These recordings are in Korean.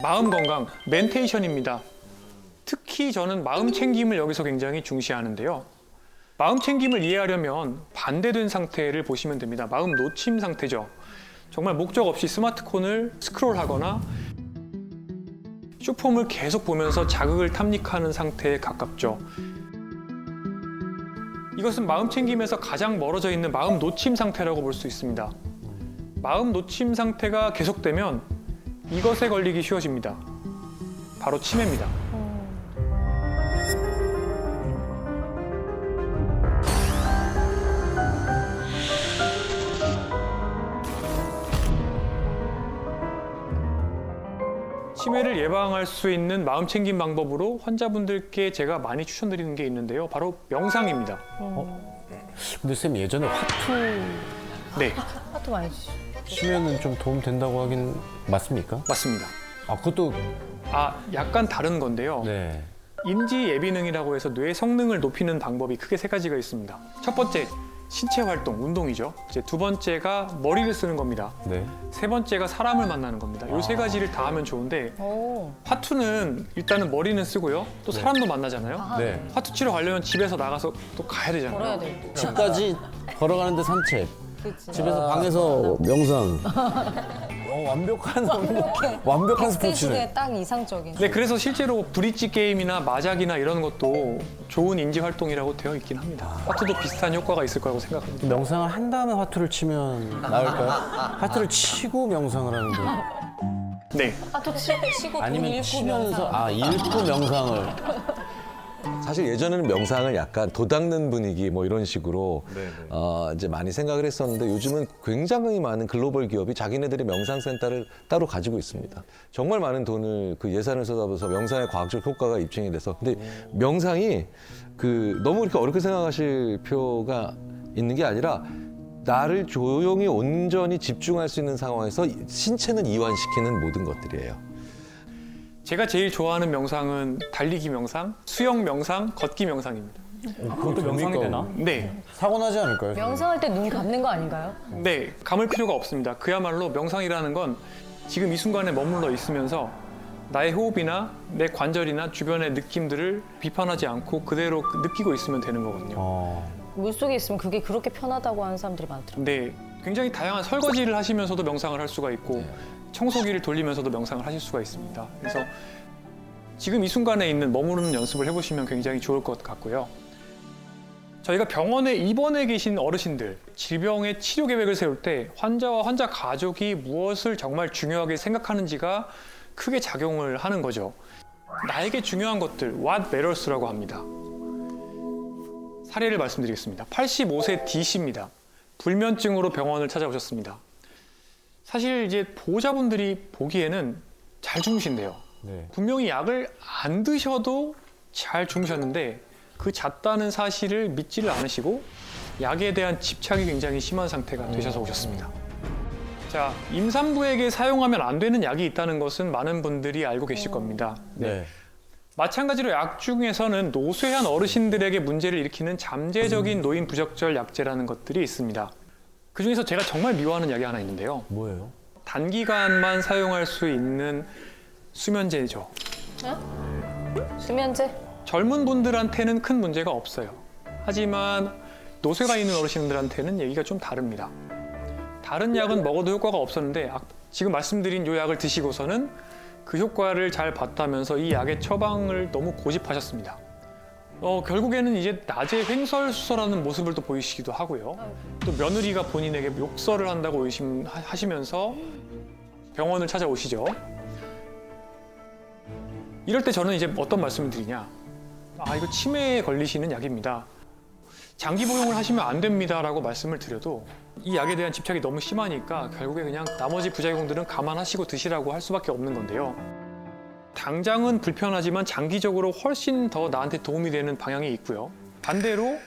마음 건강, 멘테이션입니다. 특히 저는 마음 챙김을 여기서 굉장히 중시하는데요. 마음 챙김을 이해하려면 반대된 상태를 보시면 됩니다. 마음 놓침 상태죠. 정말 목적 없이 스마트폰을 스크롤하거나 쇼폼을 계속 보면서 자극을 탐닉하는 상태에 가깝죠. 이것은 마음 챙김에서 가장 멀어져 있는 마음 놓침 상태라고 볼 수 있습니다. 마음 놓침 상태가 계속되면 이것에 걸리기 쉬워집니다. 바로 치매입니다. 치매를 예방할 수 있는 마음 챙김 방법으로 환자분들께 제가 많이 추천드리는 게 있는데요. 바로 명상입니다. 근데 쌤 예전에 화투 네, 하도 많이 주시죠. 치면은 좀 도움 된다고 하긴 맞습니까? 맞습니다. 아 그것도 약간 다른 건데요. 네. 인지 예비능이라고 해서 뇌 성능을 높이는 방법이 크게 세 가지가 있습니다. 첫 번째, 신체 활동, 운동이죠. 이제 두 번째가 머리를 쓰는 겁니다. 네. 세 번째가 사람을 만나는 겁니다. 이 세 가지를 다 하면 좋은데 오. 화투는 일단은 머리는 쓰고요. 또 사람도 만나잖아요. 네. 화투 치러 가려면 집에서 나가서 또 가야 되잖아요. 걸어야 돼. 집까지 걸어가는데 산책. 그치. 집에서 방에서 명상. 완벽한 스포츠네. 중에 딱 이상적인. 네, 그래서 실제로 브릿지 게임이나 마작이나 이런 것도 좋은 인지 활동이라고 되어 있긴 합니다. 화투도 비슷한 효과가 있을 거라고 생각합니다. 명상을 한 다음에 화투를 치면 나을까요? 화투를 치고 명상을 하는 거. 네, 하도 치고 돈 아니면 잃고 치면서 명상. 읽고 명상을. 사실 예전에는 명상을 약간 도닦는 분위기 뭐 이런 식으로 이제 많이 생각을 했었는데 요즘은 굉장히 많은 글로벌 기업이 자기네들의 명상센터를 따로 가지고 있습니다. 정말 많은 돈을 그 예산을 쏟아부어서 명상의 과학적 효과가 입증이 돼서 근데 명상이 너무 이렇게 어렵게 생각하실 필요가 있는 게 아니라 나를 조용히 온전히 집중할 수 있는 상황에서 신체는 이완시키는 모든 것들이에요. 제가 제일 좋아하는 명상은 달리기 명상, 수영 명상, 걷기 명상입니다. 그것도 명상이 되나? 네, 사고 나지 않을까요? 명상할 때 눈 감는 거 아닌가요? 네, 감을 필요가 없습니다. 그야말로 명상이라는 건 지금 이 순간에 머물러 있으면서 나의 호흡이나 내 관절이나 주변의 느낌들을 비판하지 않고 그대로 느끼고 있으면 되는 거거든요. 물속에 있으면 그게 그렇게 편하다고 하는 사람들이 많더라고요. 네, 굉장히 다양한 설거지를 하시면서도 명상을 할 수가 있고 청소기를 돌리면서도 명상을 하실 수가 있습니다. 그래서 지금 이 순간에 있는 머무르는 연습을 해보시면 굉장히 좋을 것 같고요. 저희가 병원에 입원해 계신 어르신들, 질병의 치료 계획을 세울 때 환자와 환자 가족이 무엇을 정말 중요하게 생각하는지가 크게 작용을 하는 거죠. 나에게 중요한 것들, what matters라고 합니다. 사례를 말씀드리겠습니다. 85세 D씨입니다. 불면증으로 병원을 찾아오셨습니다. 사실 이제 보호자분들이 보기에는 잘 주무신대요. 네. 분명히 약을 안 드셔도 잘 주무셨는데 그 잤다는 사실을 믿지를 않으시고 약에 대한 집착이 굉장히 심한 상태가 되셔서 오셨습니다. 자, 임산부에게 사용하면 안 되는 약이 있다는 것은 많은 분들이 알고 계실 겁니다. 네. 마찬가지로 약 중에서는 노쇠한 어르신들에게 문제를 일으키는 잠재적인 노인 부적절 약제라는 것들이 있습니다. 그중에서 제가 정말 미워하는 약이 하나 있는데요. 뭐예요? 단기간만 사용할 수 있는 수면제죠. 수면제? 젊은 분들한테는 큰 문제가 없어요. 하지만 노쇠가 있는 어르신들한테는 얘기가 좀 다릅니다. 다른 약은 먹어도 효과가 없었는데 지금 말씀드린 이 약을 드시고서는 그 효과를 잘 봤다면서 이 약의 처방을 너무 고집하셨습니다. 결국에는 이제 낮에 횡설수설하는 모습을 또 보이시기도 하고요. 또 며느리가 본인에게 욕설을 한다고 의심하시면서 병원을 찾아오시죠. 이럴 때 저는 이제 어떤 말씀을 드리냐. 이거 치매에 걸리시는 약입니다. 장기 복용을 하시면 안 됩니다라고 말씀을 드려도 이 약에 대한 집착이 너무 심하니까 결국에 그냥 나머지 부작용들은 감안하시고 드시라고 할 수밖에 없는 건데요. 당장은 불편하지만 장기적으로 훨씬 더 나한테 도움이 되는 방향이 있고요. 반대로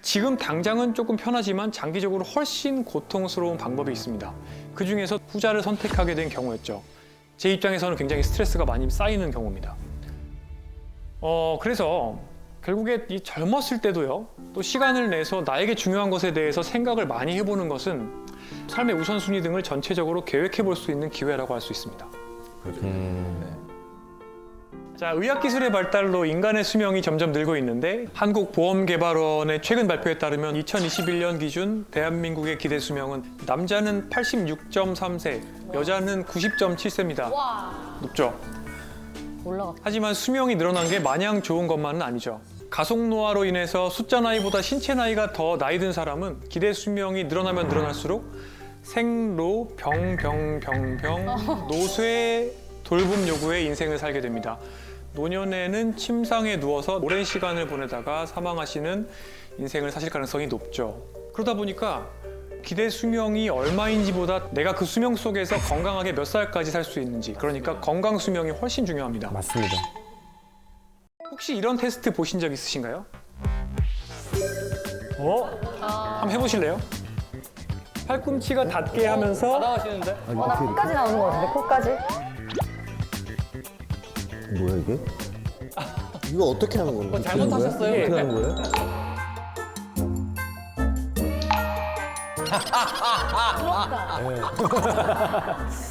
지금 당장은 조금 편하지만 장기적으로 훨씬 고통스러운 방법이 있습니다. 그중에서 후자를 선택하게 된 경우였죠. 제 입장에서는 굉장히 스트레스가 많이 쌓이는 경우입니다. 그래서 결국에 이 젊었을 때도요, 또 시간을 내서 나에게 중요한 것에 대해서 생각을 많이 해보는 것은 삶의 우선순위 등을 전체적으로 계획해 볼 수 있는 기회라고 할 수 있습니다. 자, 의학기술의 발달로 인간의 수명이 점점 늘고 있는데 한국보험개발원의 최근 발표에 따르면 2021년 기준 대한민국의 기대 수명은 남자는 86.3세, 여자는 90.7세입니다. 높죠? 올라갔다. 하지만 수명이 늘어난 게 마냥 좋은 것만은 아니죠. 가속노화로 인해서 숫자 나이보다 신체 나이가 더 나이 든 사람은 기대 수명이 늘어나면 늘어날수록 생로, 병, 노쇠, 돌봄 요구의 인생을 살게 됩니다. 노년에는 침상에 누워서 오랜 시간을 보내다가 사망하시는 인생을 사실 가능성이 높죠. 그러다 보니까 기대 수명이 얼마인지보다 내가 그 수명 속에서 건강하게 몇 살까지 살 수 있는지, 그러니까 건강 수명이 훨씬 중요합니다. 맞습니다. 혹시 이런 테스트 보신 적 있으신가요? 한번 해보실래요? 팔꿈치가 닿게 하면서 나 코까지 나오는 것 같은데, 코까지? 뭐야 이게? 이거 어떻게 하는 건가요? 잘못하셨어요. 어떻게 하는 거예요?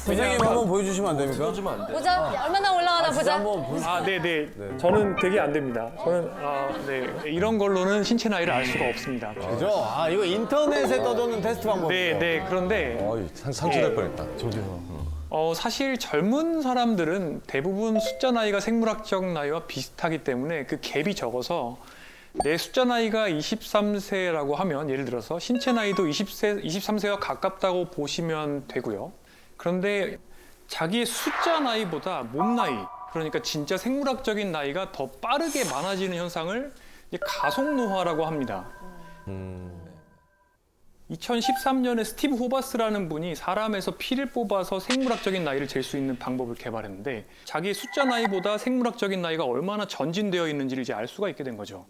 회장님 한번 보여주시면 안 됩니까? 보자, 얼마나 올라가나 보자. 한번 보여주세요. 아, 네네. 저는 되게 안 됩니다. 저는 이런 걸로는 신체 나이를 알 수가 없습니다. 그죠? 아 이거 인터넷에 떠도는 테스트 방법이에요. 네. 그런데 어이, 상처될 뻔했다. 사실 젊은 사람들은 대부분 숫자 나이가 생물학적 나이와 비슷하기 때문에 그 갭이 적어서 내 숫자 나이가 23세라고 하면 예를 들어서 신체 나이도 23세와 가깝다고 보시면 되고요. 그런데 자기의 숫자 나이보다 몸 나이, 그러니까 진짜 생물학적인 나이가 더 빠르게 많아지는 현상을 이제 가속노화라고 합니다. 2013년에 스티브 호바스라는 분이 사람에서 피를 뽑아서 생물학적인 나이를 잴 수 있는 방법을 개발했는데 자기의 숫자 나이보다 생물학적인 나이가 얼마나 전진되어 있는지를 이제 알 수가 있게 된 거죠.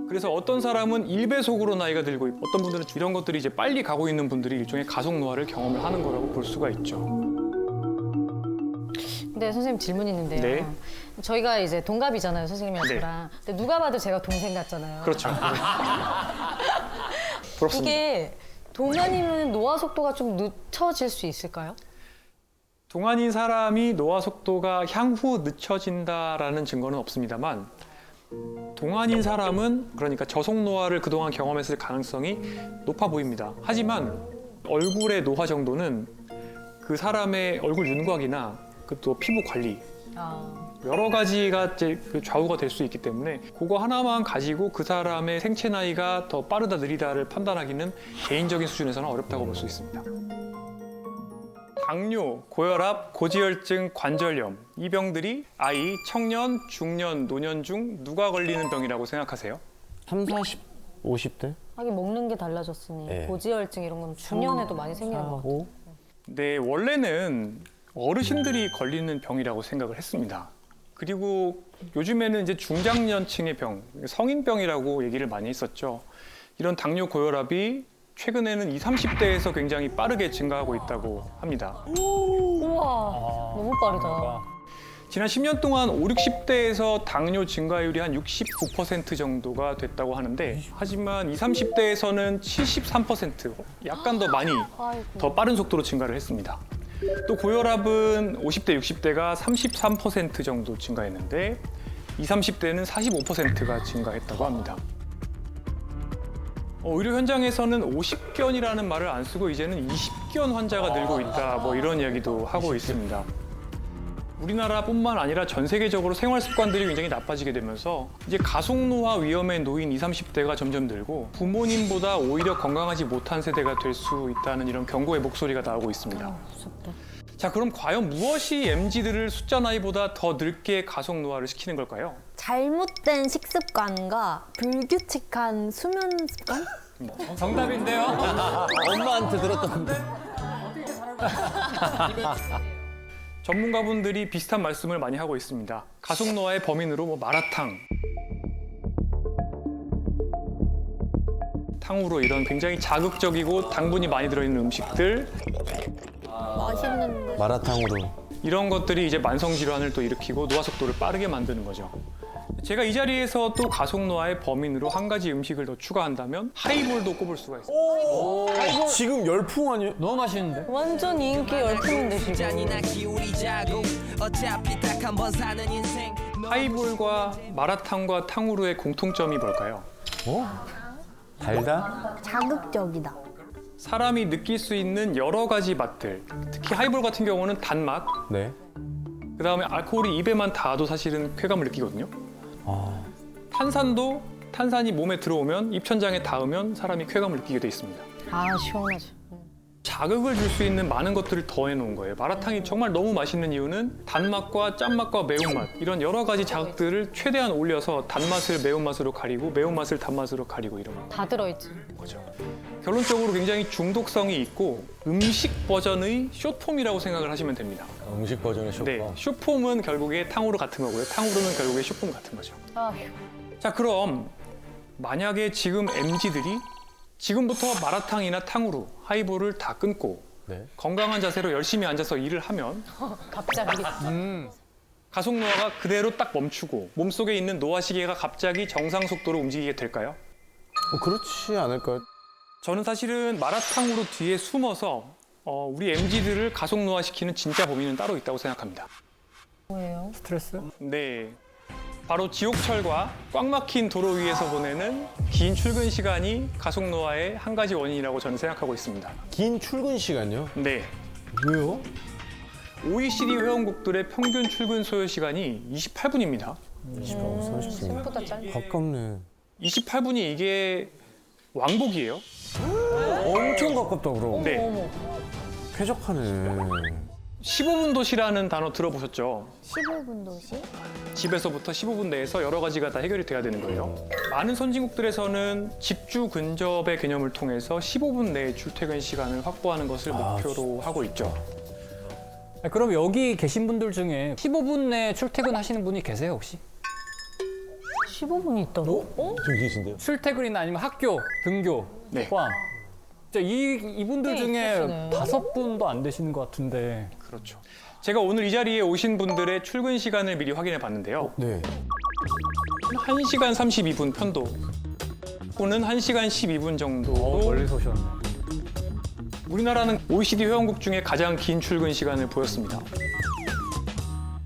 그래서 어떤 사람은 1배속으로 나이가 들고 있고 어떤 분들은 이런 것들이 이제 빨리 가고 있는 분들이 일종의 가속노화를 경험을 하는 거라고 볼 수가 있죠. 근데 선생님 질문 있는데요. 네. 저희가 이제 동갑이잖아요, 선생님이랑 네. 저랑. 근데 누가 봐도 제가 동생 같잖아요. 그렇죠. 부럽습니다. 이게 동안이면 노화 속도가 좀 늦춰질 수 있을까요? 동안인 사람이 노화 속도가 향후 늦춰진다라는 증거는 없습니다만 동안인 사람은 그러니까 저속노화를 그동안 경험했을 가능성이 높아 보입니다. 하지만 얼굴의 노화 정도는 그 사람의 얼굴 윤곽이나 또 피부 관리 여러 가지가 이제 그 좌우가 될 수 있기 때문에 그거 하나만 가지고 그 사람의 생체 나이가 더 빠르다 느리다를 판단하기는 개인적인 수준에서는 어렵다고 볼 수 있습니다. 당뇨, 고혈압, 고지혈증, 관절염 이 병들이 아이, 청년, 중년, 노년 중 누가 걸리는 병이라고 생각하세요? 3, 40, 50대? 하긴 먹는 게 달라졌으니 네. 고지혈증 이런 건 중년에도 많이 생기는 것 같아요. 네, 원래는 어르신들이 걸리는 병이라고 생각을 했습니다. 그리고 요즘에는 이제 중장년층의 병, 성인병이라고 얘기를 많이 했었죠. 이런 당뇨, 고혈압이 최근에는 20, 30대에서 굉장히 빠르게 증가하고 있다고 합니다. 우와, 너무 빠르다. 지난 10년 동안 5, 60대에서 당뇨 증가율이 한 69% 정도가 됐다고 하는데 하지만 20, 30대에서는 73%, 약간 더 많이 더 빠른 속도로 증가를 했습니다. 또 고혈압은 50대, 60대가 33% 정도 증가했는데 20, 30대는 45%가 증가했다고 합니다. 의료 현장에서는 50견이라는 말을 안 쓰고 이제는 20견 환자가 늘고 있다, 뭐 이런 이야기도 하고 있습니다. 우리나라뿐만 아니라 전 세계적으로 생활 습관들이 굉장히 나빠지게 되면서 이제 가속노화 위험에 놓인 20, 30대가 점점 늘고 부모님보다 오히려 건강하지 못한 세대가 될 수 있다는 이런 경고의 목소리가 나오고 있습니다. 무섭다. 자, 그럼 과연 무엇이 MZ들을 숫자 나이보다 더 늙게 가속노화를 시키는 걸까요? 잘못된 식습관과 불규칙한 수면 습관? 정답인데요? 엄마한테 들었던 건데. 전문가분들이 비슷한 말씀을 많이 하고 있습니다. 가속노화의 범인으로 뭐 마라탕, 탕후루 이런 굉장히 자극적이고 당분이 많이 들어있는 음식들 맛있는데. 마라탕으로. 이런 것들이 이제 만성 질환을 또 일으키고 노화 속도를 빠르게 만드는 거죠. 제가 이 자리에서 또 가속노화의 범인으로 한 가지 음식을 더 추가한다면 하이볼도 꼽을 수가 있습니다. 지금 열풍 아니에요? 너무 맛있는데? 완전 인기 열풍인데 지금. 잔이나 기울이자고 어차피 딱 한 번 사는 인생 하이볼과 마라탕과 탕후루의 공통점이 뭘까요? 달다? 자극적이다. 사람이 느낄 수 있는 여러 가지 맛들. 특히 하이볼 같은 경우는 단맛, 네. 그다음에 알코올이 입에만 닿아도 사실은 쾌감을 느끼거든요. 아, 탄산도 탄산이 몸에 들어오면 입천장에 닿으면 사람이 쾌감을 느끼게 돼 있습니다. 아, 시원하죠. 자극을 줄 수 있는 많은 것들을 더해 놓은 거예요. 마라탕이 정말 너무 맛있는 이유는 단맛과 짠맛과 매운맛 이런 여러 가지 자극들을 최대한 올려서 단맛을 매운맛으로 가리고 매운맛을 단맛으로 가리고 이런 거. 다 들어있지. 결론적으로 굉장히 중독성이 있고 음식 버전의 숏폼이라고 생각을 하시면 됩니다. 음식 버전의 쇼파. 네, 숏폼은 결국에 탕후루 같은 거고요. 탕후루는 결국에 숏폼 같은 거죠. 아휴. 자, 그럼 만약에 지금 MZ들이 지금부터 마라탕이나 탕후루, 하이볼을 다 끊고 네. 건강한 자세로 열심히 앉아서 일을 하면 갑자기. 가속 노화가 그대로 딱 멈추고 몸속에 있는 노화 시계가 갑자기 정상 속도로 움직이게 될까요? 그렇지 않을까요? 저는 사실은 마라탕으로 뒤에 숨어서 우리 MZ들을 가속 노화시키는 진짜 범인은 따로 있다고 생각합니다. 뭐예요? 스트레스? 네, 바로 지옥철과 꽉 막힌 도로 위에서 보내는 긴 출근 시간이 가속 노화의 한 가지 원인이라고 저는 생각하고 있습니다. 긴 출근 시간요? 네, 왜요? OECD 회원국들의 평균 출근 소요 시간이 28분입니다. 30분. 생각보다 짧네. 가깝네. 28분이 이게 왕복이에요. 엄청 가깝다 그럼. 네, 어머. 쾌적하네. 15분 도시라는 단어 들어보셨죠? 15분 도시? 집에서부터 15분 내에서 여러 가지가 다 해결이 돼야 되는 거예요. 많은 선진국들에서는 집주 근접의 개념을 통해서 15분 내에 출퇴근 시간을 확보하는 것을 목표로 하고 있죠. 그럼 여기 계신 분들 중에 15분 내에 출퇴근하시는 분이 계세요 혹시? 15분이 있다고? 좀 계신데요? 출퇴근이나 아니면 학교, 등교 네. 포함. 진짜 이분들 꽤 중에 있으시네. 5분도 안 되시는 것 같은데. 그렇죠. 제가 오늘 이 자리에 오신 분들의 출근 시간을 미리 확인해 봤는데요. 네. 1시간 32분 편도 또는 1시간 12분 정도. 멀리서 오셨네. 우리나라는 OECD 회원국 중에 가장 긴 출근 시간을 보였습니다.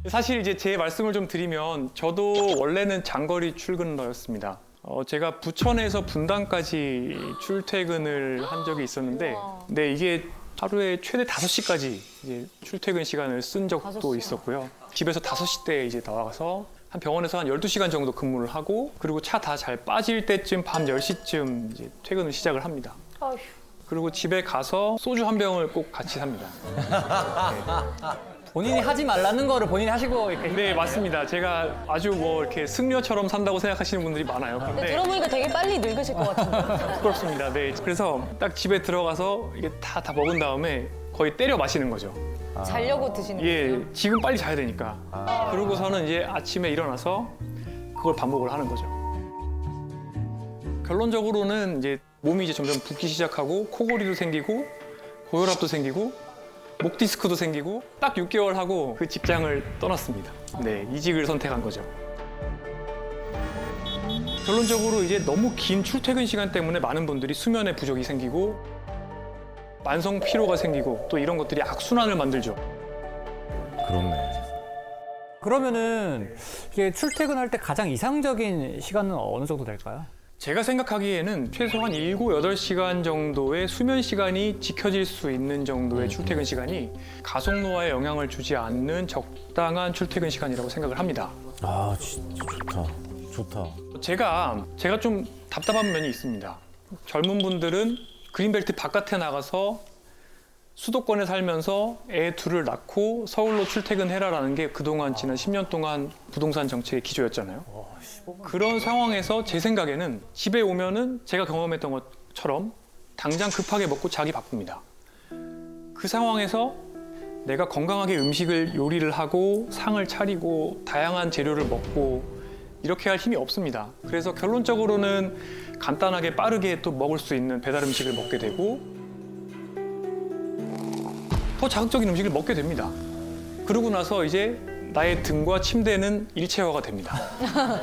사실 이제 제 말씀을 좀 드리면 저도 원래는 장거리 출근러였습니다. 제가 부천에서 분당까지 출퇴근을 한 적이 있었는데, 네, 이게 하루에 최대 5시까지 이제 출퇴근 시간을 쓴 적도 5시간. 있었고요. 집에서 5시 때 이제 나와서 한 병원에서 한 12시간 정도 근무를 하고, 그리고 차 다 잘 빠질 때쯤 밤 10시쯤 이제 퇴근을 시작을 합니다. 아휴. 그리고 집에 가서 소주 한 병을 꼭 같이 삽니다. 본인이 하지 말라는 거를 본인이 하시고 이렇게. 네, 맞습니다. 제가 아주 뭐 이렇게 승려처럼 산다고 생각하시는 분들이 많아요. 근데 근데 들어보니까 되게 빨리 늙으실 것 같은데. 부끄럽습니다. 네, 그래서 딱 집에 들어가서 이게 다 먹은 다음에 거의 때려 마시는 거죠. 자려고 드시는 예, 거예요? 지금 빨리 자야 되니까. 그러고서는 이제 아침에 일어나서 그걸 반복을 하는 거죠. 결론적으로는 이제 몸이 이제 점점 붓기 시작하고 코골이도 생기고 고혈압도 생기고 목 디스크도 생기고 딱 6개월 하고 그 직장을 떠났습니다. 네, 이직을 선택한 거죠. 결론적으로 이제 너무 긴 출퇴근 시간 때문에 많은 분들이 수면에 부족이 생기고 만성 피로가 생기고 또 이런 것들이 악순환을 만들죠. 그렇네. 그러면은 이게 출퇴근할 때 가장 이상적인 시간은 어느 정도 될까요? 제가 생각하기에는 최소한 7, 8시간 정도의 수면 시간이 지켜질 수 있는 정도의 출퇴근 시간이 가속 노화에 영향을 주지 않는 적당한 출퇴근 시간이라고 생각을 합니다. 아, 진짜 좋다. 좋다. 제가 좀 답답한 면이 있습니다. 젊은 분들은 그린벨트 바깥에 나가서 수도권에 살면서 애 둘을 낳고 서울로 출퇴근해라라는 게 그동안 지난 10년 동안 부동산 정책의 기조였잖아요. 그런 상황에서 제 생각에는 집에 오면은 제가 경험했던 것처럼 당장 급하게 먹고 자기 바쁩니다. 그 상황에서 내가 건강하게 음식을 요리를 하고 상을 차리고 다양한 재료를 먹고 이렇게 할 힘이 없습니다. 그래서 결론적으로는 간단하게 빠르게 또 먹을 수 있는 배달 음식을 먹게 되고 더 자극적인 음식을 먹게 됩니다. 그러고 나서 이제 나의 등과 침대는 일체화가 됩니다.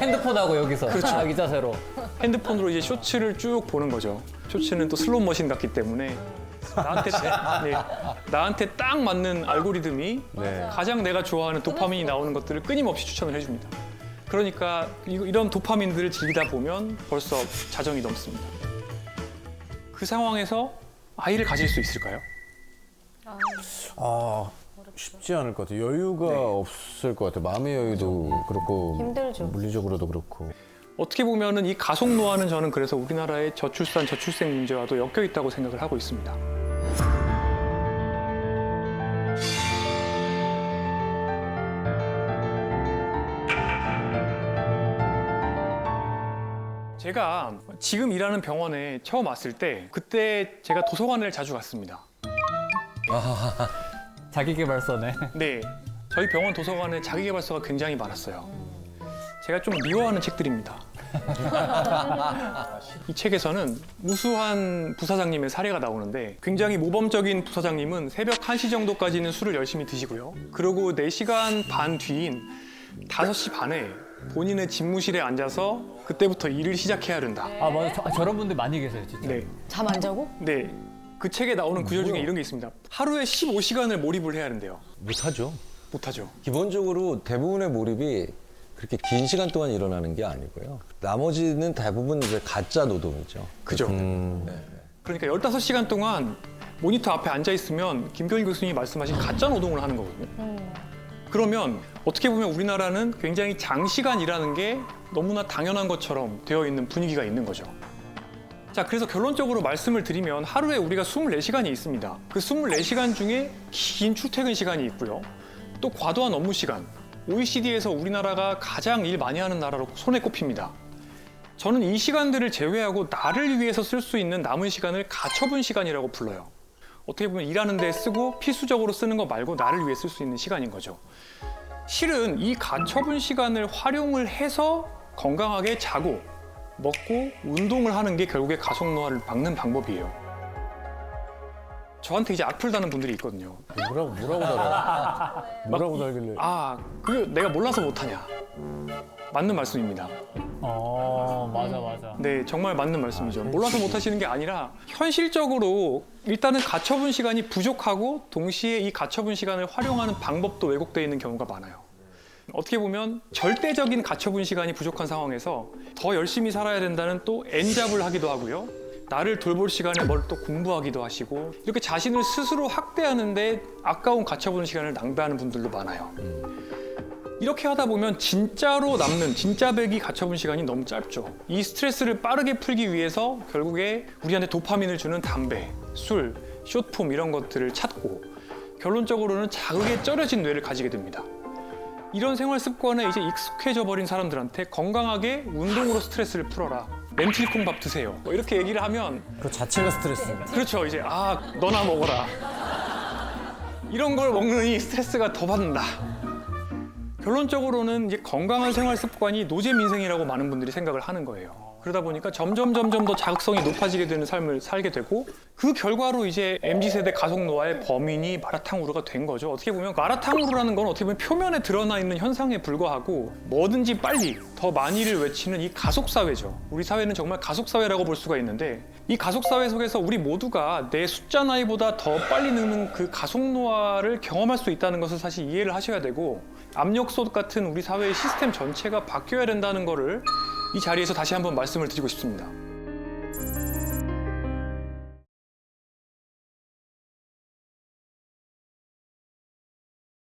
핸드폰하고 여기서 그렇죠. 이 자세로. 핸드폰으로 이제 쇼츠를 쭉 보는 거죠. 쇼츠는 또 슬롯 머신 같기 때문에 나한테 딱 맞는 알고리즘이 네. 가장 내가 좋아하는 도파민이 나오는 것들을 끊임없이 추천을 해줍니다. 그러니까 이런 도파민들을 즐기다 보면 벌써 자정이 넘습니다. 그 상황에서 아이를 가질 수 있을까요? 아, 쉽지 않을 것 같아요. 여유가 없을 것 같아요. 마음의 여유도 그렇고 힘들죠. 물리적으로도 그렇고. 어떻게 보면은 이 가속 노화는 저는 그래서 우리나라의 저출산, 저출생 문제와도 엮여 있다고 생각을 하고 있습니다. 제가 지금 일하는 병원에 처음 왔을 때 그때 제가 도서관을 자주 갔습니다. 자기계발서네. 네, 저희 병원 도서관에 자기계발서가 굉장히 많았어요. 제가 좀 미워하는 책들입니다. 이 책에서는 우수한 부사장님의 사례가 나오는데 굉장히 모범적인 부사장님은 새벽 1시 정도까지는 술을 열심히 드시고요. 그리고 4시간 반 뒤인 5시 반에 본인의 집무실에 앉아서 그때부터 일을 시작해야 된다. 아 맞아. 저런 분들 많이 계세요 진짜. 네, 잠 안 자고? 네. 그 책에 나오는 구절 중에 이런 게 있습니다. 하루에 15시간을 몰입을 해야 하는데요. 못하죠. 못하죠. 기본적으로 대부분의 몰입이 그렇게 긴 시간 동안 일어나는 게 아니고요. 나머지는 대부분 이제 가짜 노동이죠. 그죠? 그러니까 15시간 동안 모니터 앞에 앉아 있으면 김경일 교수님이 말씀하신 가짜 노동을 하는 거거든요. 그러면 어떻게 보면 우리나라는 굉장히 장시간 일하는 게 너무나 당연한 것처럼 되어 있는 분위기가 있는 거죠. 자, 그래서 결론적으로 말씀을 드리면 하루에 우리가 24시간이 있습니다. 그 24시간 중에 긴 출퇴근 시간이 있고요. 또 과도한 업무 시간. OECD에서 우리나라가 가장 일 많이 하는 나라로 손에 꼽힙니다. 저는 이 시간들을 제외하고 나를 위해서 쓸 수 있는 남은 시간을 가처분 시간이라고 불러요. 어떻게 보면 일하는 데 쓰고 필수적으로 쓰는 거 말고 나를 위해 쓸 수 있는 시간인 거죠. 실은 이 가처분 시간을 활용을 해서 건강하게 자고 먹고 운동을 하는 게 결국에 가속노화를 막는 방법이에요. 저한테 이제 악플 다는 분들이 있거든요. 뭐라고 달아요? 뭐라고 달길래? 아, 그게 내가 몰라서 못하냐. 맞는 말씀입니다. 맞아. 네, 정말 맞는 말씀이죠. 몰라서 못하시는 게 아니라 현실적으로 일단은 가처분 시간이 부족하고 동시에 이 가처분 시간을 활용하는 방법도 왜곡되어 있는 경우가 많아요. 어떻게 보면 절대적인 가처분 시간이 부족한 상황에서 더 열심히 살아야 된다는 또 N잡을 하기도 하고요. 나를 돌볼 시간에 뭘 또 공부하기도 하시고 이렇게 자신을 스스로 학대하는데 아까운 가처분 시간을 낭비하는 분들도 많아요. 이렇게 하다 보면 진짜로 남는 진짜배기 가처분 시간이 너무 짧죠. 이 스트레스를 빠르게 풀기 위해서 결국에 우리한테 도파민을 주는 담배, 술, 숏폼 이런 것들을 찾고 결론적으로는 자극에 쩔여진 뇌를 가지게 됩니다. 이런 생활 습관에 이제 익숙해져 버린 사람들한테 건강하게 운동으로 스트레스를 풀어라. 렌틸콩밥 드세요. 뭐 이렇게 얘기를 하면 그 자체가 스트레스입니다. 그렇죠. 이제 너나 먹어라. 이런 걸 먹느니 스트레스가 더 받는다. 결론적으로는 이제 건강한 생활 습관이 노제 민생이라고 많은 분들이 생각을 하는 거예요. 그러다 보니까 점점 더 자극성이 높아지게 되는 삶을 살게 되고 그 결과로 이제 MZ세대 가속노화의 범인이 마라탕우르가 된 거죠. 어떻게 보면 마라탕우르라는 건 어떻게 보면 표면에 드러나 있는 현상에 불과하고 뭐든지 빨리 더 많이를 외치는 이 가속사회죠. 우리 사회는 정말 가속사회라고 볼 수가 있는데 이 가속사회 속에서 우리 모두가 내 숫자 나이보다 더 빨리 늙는 그 가속노화를 경험할 수 있다는 것을 사실 이해를 하셔야 되고 압력솥 같은 우리 사회의 시스템 전체가 바뀌어야 된다는 거를 이 자리에서 다시 한번 말씀을 드리고 싶습니다.